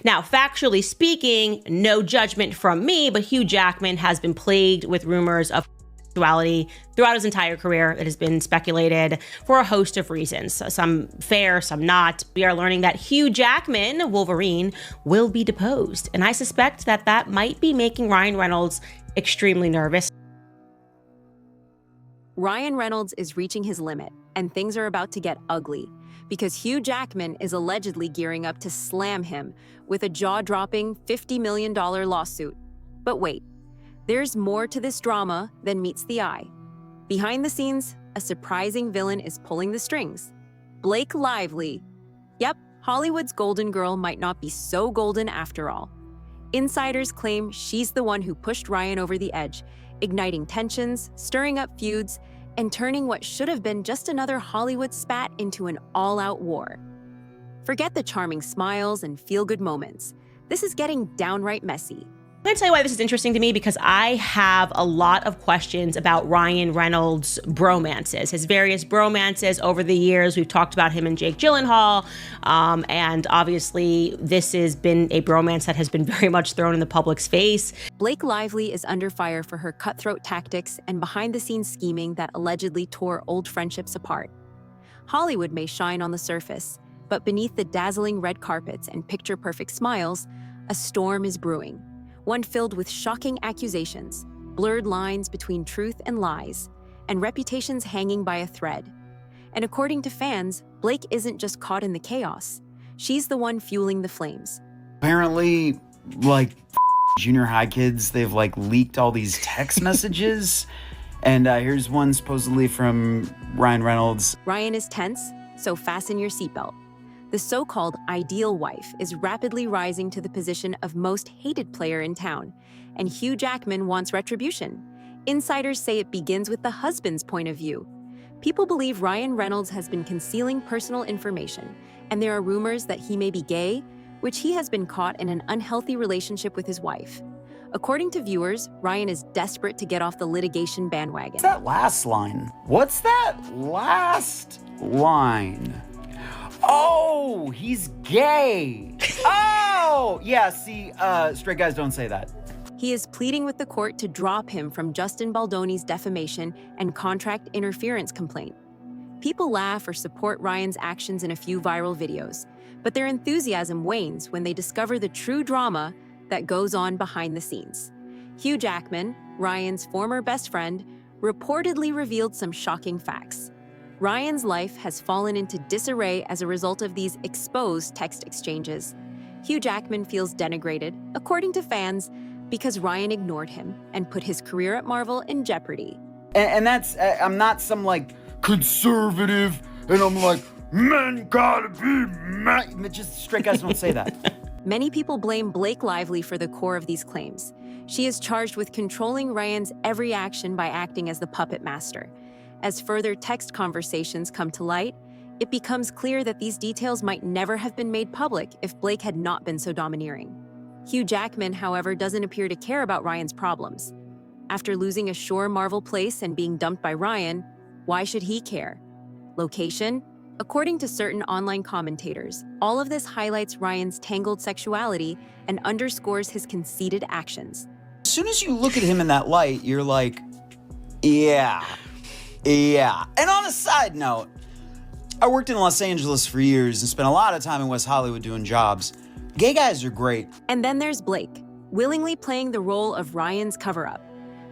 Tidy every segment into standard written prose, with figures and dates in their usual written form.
Now, factually speaking, no judgment from me, but Hugh Jackman has been plagued with rumors of sexuality throughout his entire career. It has been speculated for a host of reasons, some fair, some not. We are learning that Hugh Jackman, Wolverine, will be deposed, and I suspect that that might be making Ryan Reynolds extremely nervous. Ryan Reynolds is reaching his limit, and things are about to get ugly, because Hugh Jackman is allegedly gearing up to slam him with a jaw-dropping $50 million lawsuit. But wait, there's more to this drama than meets the eye. Behind the scenes, a surprising villain is pulling the strings. Blake Lively. Yep, Hollywood's golden girl might not be so golden after all. Insiders claim she's the one who pushed Ryan over the edge, igniting tensions, stirring up feuds, and turning what should have been just another Hollywood spat into an all-out war. Forget the charming smiles and feel-good moments. This is getting downright messy. I'm going to tell you why this is interesting to me, because I have a lot of questions about Ryan Reynolds' bromances, his various bromances over the years. We've talked about him and Jake Gyllenhaal, and obviously this has been a bromance that has been very much thrown in the public's face. Blake Lively is under fire for her cutthroat tactics and behind-the-scenes scheming that allegedly tore old friendships apart. Hollywood may shine on the surface, but beneath the dazzling red carpets and picture-perfect smiles, a storm is brewing. One filled with shocking accusations, blurred lines between truth and lies, and reputations hanging by a thread. And according to fans, Blake isn't just caught in the chaos. She's the one fueling the flames. Apparently, junior high kids, they've leaked all these text messages. And here's one supposedly from Ryan Reynolds. Ryan is tense, so fasten your seatbelt. The so-called ideal wife is rapidly rising to the position of most hated player in town, and Hugh Jackman wants retribution. Insiders say it begins with the husband's point of view. People believe Ryan Reynolds has been concealing personal information, and there are rumors that he may be gay, which he has been caught in an unhealthy relationship with his wife. According to viewers, Ryan is desperate to get off the litigation bandwagon. What's that last line? What's that last line? Oh, he's gay. Oh, yeah, see, straight guys don't say that. He is pleading with the court to drop him from Justin Baldoni's defamation and contract interference complaint. People laugh or support Ryan's actions in a few viral videos, but their enthusiasm wanes when they discover the true drama that goes on behind the scenes. Hugh Jackman, Ryan's former best friend, reportedly revealed some shocking facts. Ryan's life has fallen into disarray as a result of these exposed text exchanges. Hugh Jackman feels denigrated, according to fans, because Ryan ignored him and put his career at Marvel in jeopardy. And that's, I'm not some conservative, and I'm men gotta be men. Just straight guys don't say that. Many people blame Blake Lively for the core of these claims. She is charged with controlling Ryan's every action by acting as the puppet master. As further text conversations come to light, it becomes clear that these details might never have been made public if Blake had not been so domineering. Hugh Jackman, however, doesn't appear to care about Ryan's problems. After losing a sure Marvel place and being dumped by Ryan, why should he care? Location? According to certain online commentators, all of this highlights Ryan's tangled sexuality and underscores his conceited actions. As soon as you look at him in that light, you're like, yeah. And on a side note, I worked in Los Angeles for years and spent a lot of time in West Hollywood doing jobs. Gay guys are great. And then there's Blake, willingly playing the role of Ryan's cover-up.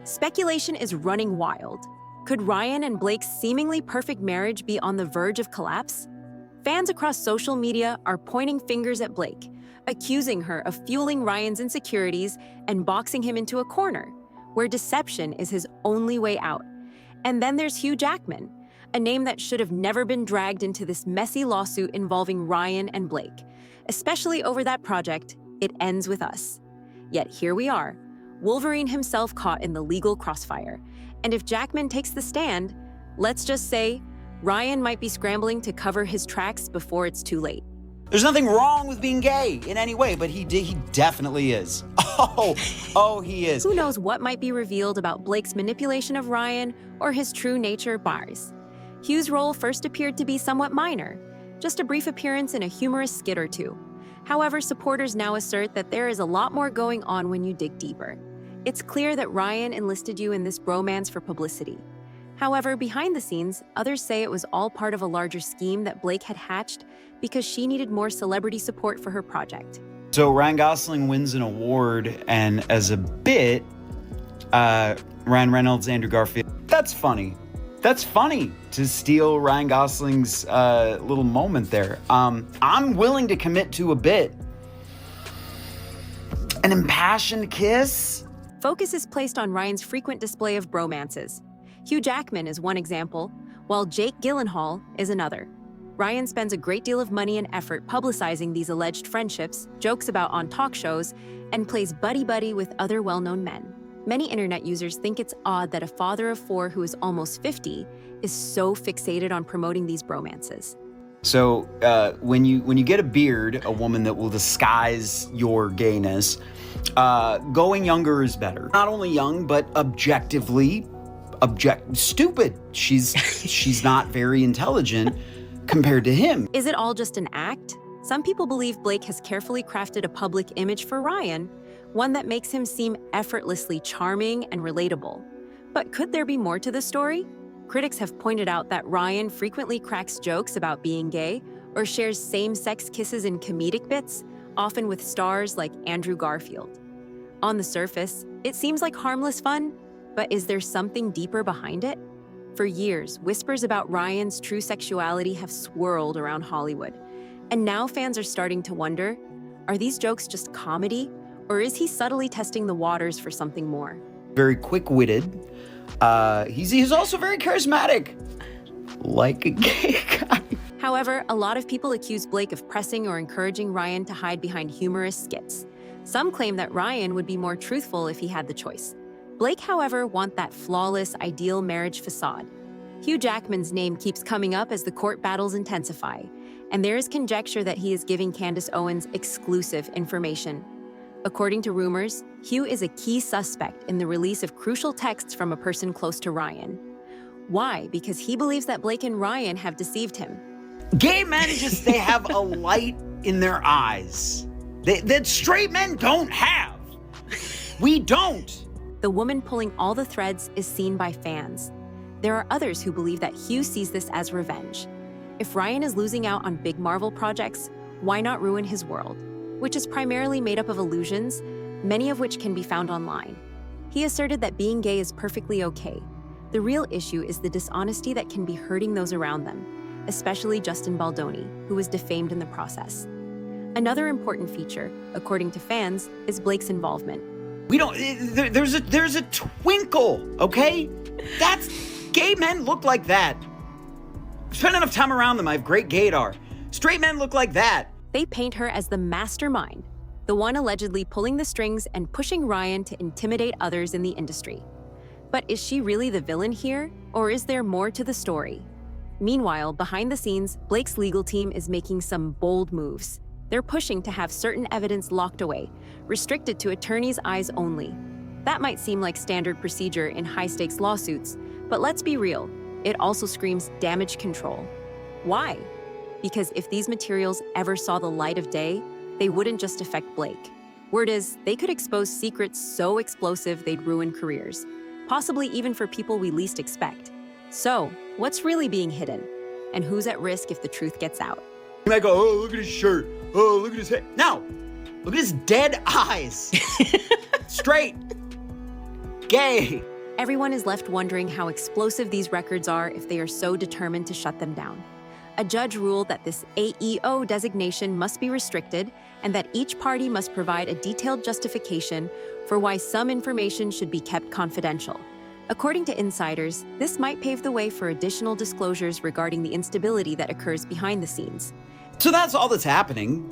Speculation is running wild. Could Ryan and Blake's seemingly perfect marriage be on the verge of collapse? Fans across social media are pointing fingers at Blake, accusing her of fueling Ryan's insecurities and boxing him into a corner, where deception is his only way out. And then there's Hugh Jackman, a name that should have never been dragged into this messy lawsuit involving Ryan and Blake, especially over that project, It Ends With Us. Yet here we are, Wolverine himself caught in the legal crossfire. And if Jackman takes the stand, let's just say, Ryan might be scrambling to cover his tracks before it's too late. There's nothing wrong with being gay in any way, but he definitely is. Oh, he is. Who knows what might be revealed about Blake's manipulation of Ryan or his true nature bars. Hugh's role first appeared to be somewhat minor, just a brief appearance in a humorous skit or two. However, supporters now assert that there is a lot more going on when you dig deeper. It's clear that Ryan enlisted you in this bromance for publicity. However, behind the scenes, others say it was all part of a larger scheme that Blake had hatched because she needed more celebrity support for her project. So Ryan Gosling wins an award, and as a bit, Ryan Reynolds, Andrew Garfield. That's funny. That's funny to steal Ryan Gosling's little moment there. I'm willing to commit to a bit. An impassioned kiss? Focus is placed on Ryan's frequent display of bromances. Hugh Jackman is one example, while Jake Gyllenhaal is another. Ryan spends a great deal of money and effort publicizing these alleged friendships, jokes about on talk shows, and plays buddy-buddy with other well-known men. Many internet users think it's odd that a father of 4 who is almost 50 is so fixated on promoting these bromances. So when you get a beard, a woman that will disguise your gayness, going younger is better. Not only young, but objectively stupid. She's not very intelligent compared to him. Is it all just an act? Some people believe Blake has carefully crafted a public image for Ryan, one that makes him seem effortlessly charming and relatable. But could there be more to the story? Critics have pointed out that Ryan frequently cracks jokes about being gay or shares same-sex kisses in comedic bits, often with stars like Andrew Garfield. On the surface, it seems like harmless fun, but is there something deeper behind it? For years, whispers about Ryan's true sexuality have swirled around Hollywood. And now fans are starting to wonder, are these jokes just comedy, or is he subtly testing the waters for something more? Very quick-witted. He's also very charismatic, like a gay guy. However, a lot of people accuse Blake of pressing or encouraging Ryan to hide behind humorous skits. Some claim that Ryan would be more truthful if he had the choice. Blake, however, wants that flawless, ideal marriage facade. Hugh Jackman's name keeps coming up as the court battles intensify, and there is conjecture that he is giving Candace Owens exclusive information. According to rumors, Hugh is a key suspect in the release of crucial texts from a person close to Ryan. Why? Because he believes that Blake and Ryan have deceived him. Gay men they have a light in their eyes that straight men don't have. We don't. The woman pulling all the threads is seen by fans. There are others who believe that Hugh sees this as revenge. If Ryan is losing out on big Marvel projects, why not ruin his world, which is primarily made up of illusions, many of which can be found online? He asserted that being gay is perfectly okay. The real issue is the dishonesty that can be hurting those around them, especially Justin Baldoni, who was defamed in the process. Another important feature, according to fans, is Blake's involvement. We don't. There's a twinkle, okay? That's gay men look like that. Spend enough time around them. I have great gaydar. Straight men look like that. They paint her as the mastermind, the one allegedly pulling the strings and pushing Ryan to intimidate others in the industry. But is she really the villain here, or is there more to the story? Meanwhile, behind the scenes, Blake's legal team is making some bold moves. They're pushing to have certain evidence locked away, restricted to attorneys' eyes only. That might seem like standard procedure in high-stakes lawsuits, but let's be real, it also screams damage control. Why? Because if these materials ever saw the light of day, they wouldn't just affect Blake. Word is, they could expose secrets so explosive they'd ruin careers, possibly even for people we least expect. So, what's really being hidden? And who's at risk if the truth gets out? You might go, oh, look at his shirt. Oh, look at his head. No, look at his dead eyes. Straight. Gay. Everyone is left wondering how explosive these records are if they are so determined to shut them down. A judge ruled that this AEO designation must be restricted and that each party must provide a detailed justification for why some information should be kept confidential. According to insiders, this might pave the way for additional disclosures regarding the instability that occurs behind the scenes. So that's all that's happening.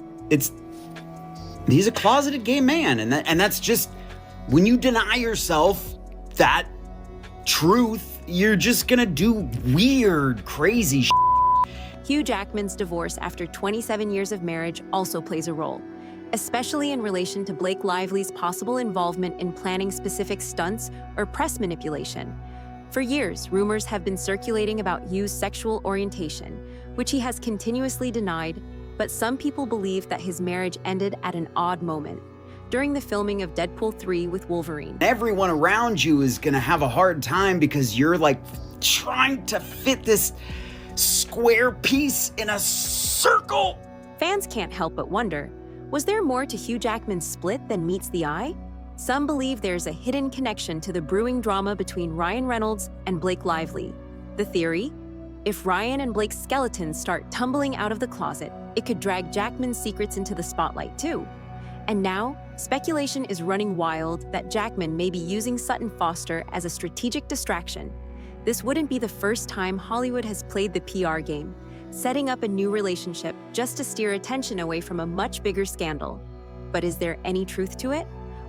He's a closeted gay man, and that's just, when you deny yourself that truth, you're just gonna do weird, crazy shit. Hugh Jackman's divorce after 27 years of marriage also plays a role, especially in relation to Blake Lively's possible involvement in planning specific stunts or press manipulation. For years, rumors have been circulating about Hugh's sexual orientation, which he has continuously denied, But some people believe that his marriage ended at an odd moment, during the filming of Deadpool 3 with Wolverine. Everyone around you is gonna have a hard time because you're like trying to fit this square piece in a circle. Fans can't help but wonder, was there more to Hugh Jackman's split than meets the eye? Some believe there's a hidden connection to the brewing drama between Ryan Reynolds and Blake Lively. The theory? If Ryan and Blake's skeletons start tumbling out of the closet, it could drag Jackman's secrets into the spotlight too. And now, speculation is running wild that Jackman may be using Sutton Foster as a strategic distraction. This wouldn't be the first time Hollywood has played the PR game, setting up a new relationship just to steer attention away from a much bigger scandal. But is there any truth to it?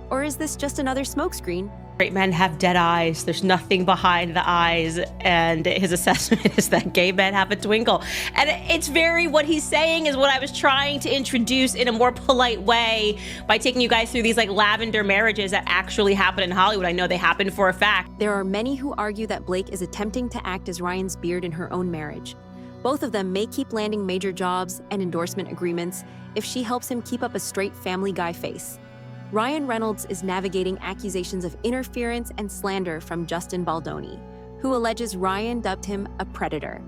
Or is this just another smokescreen? Straight men have dead eyes. There's nothing behind the eyes. And his assessment is that gay men have a twinkle. And it's very, what he's saying is what I was trying to introduce in a more polite way by taking you guys through these like lavender marriages that actually happen in Hollywood. I know they happen for a fact. There are many who argue that Blake is attempting to act as Ryan's beard in her own marriage. Both of them may keep landing major jobs and endorsement agreements if she helps him keep up a straight Family Guy face. Ryan Reynolds is navigating accusations of interference and slander from Justin Baldoni, who alleges Ryan dubbed him a predator.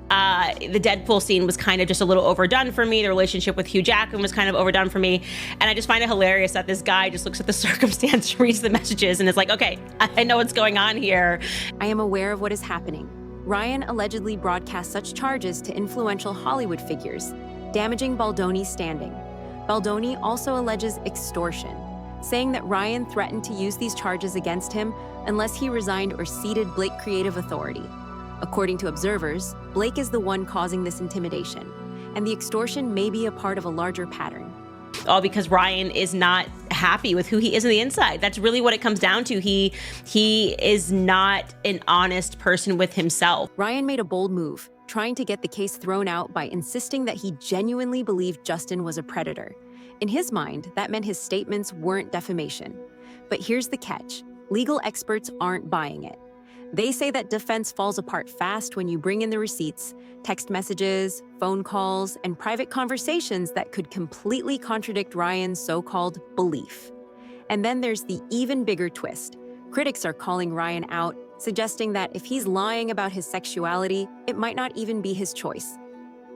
The Deadpool scene was kind of just a little overdone for me. The relationship with Hugh Jackman was kind of overdone for me. And I just find it hilarious that this guy just looks at the circumstance, reads the messages, and is like, okay, I know what's going on here. I am aware of what is happening. Ryan allegedly broadcast such charges to influential Hollywood figures, damaging Baldoni's standing. Baldoni also alleges extortion, saying that Ryan threatened to use these charges against him unless he resigned or ceded Blake creative authority. According to observers, Blake is the one causing this intimidation, and the extortion may be a part of a larger pattern. All because Ryan is not happy with who he is on the inside. That's really what it comes down to. He is not an honest person with himself. Ryan made a bold move, trying to get the case thrown out by insisting that he genuinely believed Justin was a predator. In his mind, that meant his statements weren't defamation. But here's the catch. Legal experts aren't buying it. They say that defense falls apart fast when you bring in the receipts, text messages, phone calls, and private conversations that could completely contradict Ryan's so-called belief. And then there's the even bigger twist. Critics are calling Ryan out, suggesting that if he's lying about his sexuality, it might not even be his choice.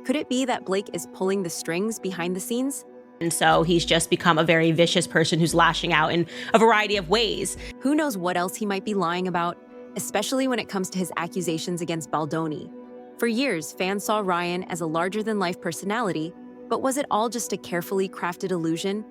Could it be that Blake is pulling the strings behind the scenes? And so he's just become a very vicious person who's lashing out in a variety of ways. Who knows what else he might be lying about, especially when it comes to his accusations against Baldoni. For years, fans saw Ryan as a larger-than-life personality, but was it all just a carefully crafted illusion?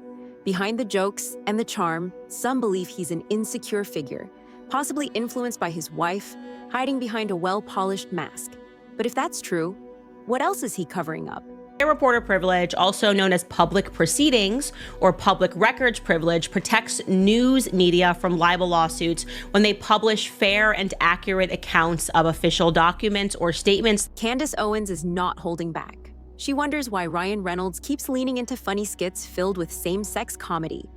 Behind the jokes and the charm, some believe he's an insecure figure, possibly influenced by his wife, hiding behind a well-polished mask. But if that's true, what else is he covering up? Reporter privilege, also known as public proceedings or public records privilege, protects news media from libel lawsuits when they publish fair and accurate accounts of official documents or statements. Candace Owens is not holding back. She wonders why Ryan Reynolds keeps leaning into funny skits filled with same-sex comedy.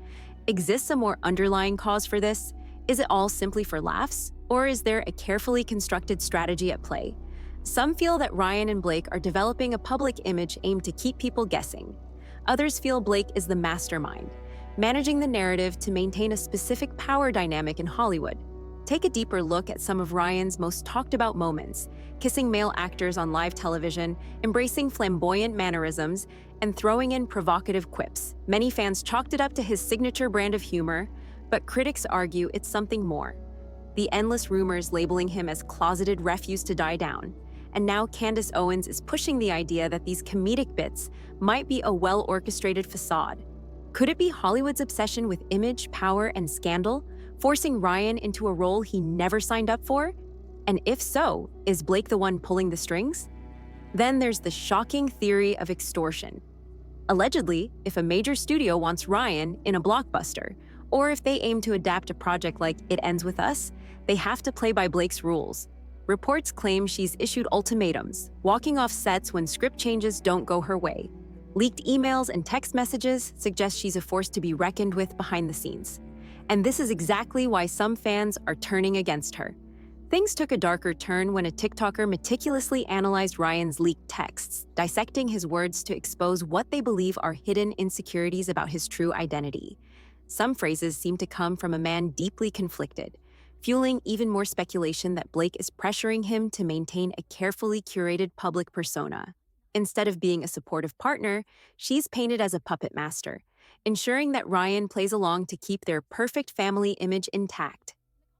Exists a more underlying cause for this? Is it all simply for laughs? Or is there a carefully constructed strategy at play? Some feel that Ryan and Blake are developing a public image aimed to keep people guessing. Others feel Blake is the mastermind, managing the narrative to maintain a specific power dynamic in Hollywood. Take a deeper look at some of Ryan's most talked about moments, kissing male actors on live television, embracing flamboyant mannerisms, and throwing in provocative quips. Many fans chalked it up to his signature brand of humor, but critics argue it's something more. The endless rumors labeling him as closeted refuse to die down. And now Candace Owens is pushing the idea that these comedic bits might be a well-orchestrated facade. Could it be Hollywood's obsession with image, power, and scandal, forcing Ryan into a role he never signed up for? And if so, is Blake the one pulling the strings? Then there's the shocking theory of extortion. Allegedly, if a major studio wants Ryan in a blockbuster, or if they aim to adapt a project like It Ends With Us, they have to play by Blake's rules. Reports claim she's issued ultimatums, walking off sets when script changes don't go her way. Leaked emails and text messages suggest she's a force to be reckoned with behind the scenes. And this is exactly why some fans are turning against her. Things took a darker turn when a TikToker meticulously analyzed Ryan's leaked texts, dissecting his words to expose what they believe are hidden insecurities about his true identity. Some phrases seem to come from a man deeply conflicted, fueling even more speculation that Blake is pressuring him to maintain a carefully curated public persona. Instead of being a supportive partner, she's painted as a puppet master, ensuring that Ryan plays along to keep their perfect family image intact.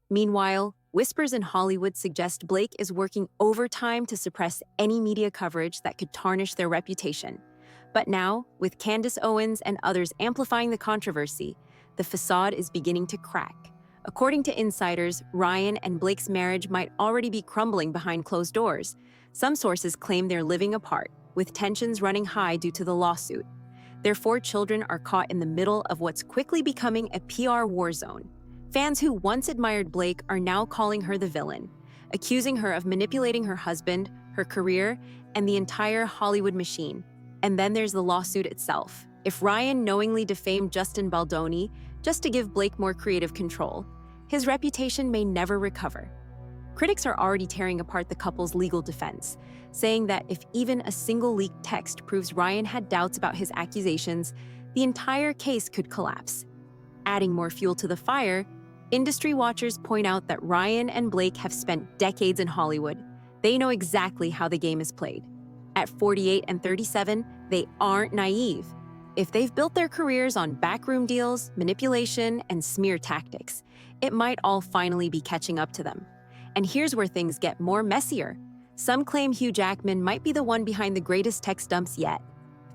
Meanwhile, whispers in Hollywood suggest Blake is working overtime to suppress any media coverage that could tarnish their reputation. But now, with Candace Owens and others amplifying the controversy, the facade is beginning to crack. According to insiders, Ryan and Blake's marriage might already be crumbling behind closed doors. Some sources claim they're living apart, with tensions running high due to the lawsuit. Their 4 children are caught in the middle of what's quickly becoming a PR war zone. Fans who once admired Blake are now calling her the villain, accusing her of manipulating her husband, her career, and the entire Hollywood machine. And then there's the lawsuit itself. If Ryan knowingly defamed Justin Baldoni just to give Blake more creative control, his reputation may never recover. Critics are already tearing apart the couple's legal defense, saying that if even a single leaked text proves Ryan had doubts about his accusations, the entire case could collapse. Adding more fuel to the fire, industry watchers point out that Ryan and Blake have spent decades in Hollywood. They know exactly how the game is played. At 48 and 37, they aren't naive. If they've built their careers on backroom deals, manipulation, and smear tactics, it might all finally be catching up to them. And here's where things get more messier. Some claim Hugh Jackman might be the one behind the greatest text dumps yet.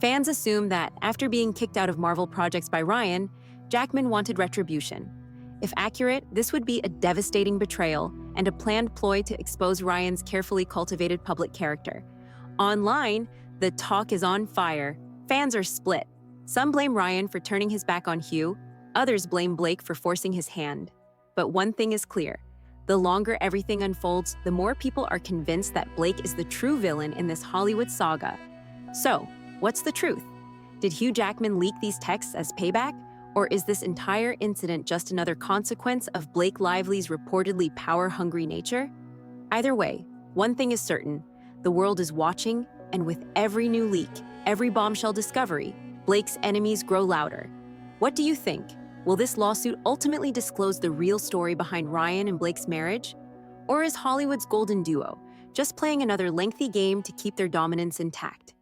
Fans assume that after being kicked out of Marvel projects by Ryan, Jackman wanted retribution. If accurate, this would be a devastating betrayal and a planned ploy to expose Ryan's carefully cultivated public character. Online, the talk is on fire. Fans are split. Some blame Ryan for turning his back on Hugh, others blame Blake for forcing his hand. But one thing is clear. The longer everything unfolds, the more people are convinced that Blake is the true villain in this Hollywood saga. So, what's the truth? Did Hugh Jackman leak these texts as payback? Or is this entire incident just another consequence of Blake Lively's reportedly power-hungry nature? Either way, one thing is certain. The world is watching, and with every new leak, every bombshell discovery, Blake's enemies grow louder. What do you think? Will this lawsuit ultimately disclose the real story behind Ryan and Blake's marriage? Or is Hollywood's golden duo just playing another lengthy game to keep their dominance intact?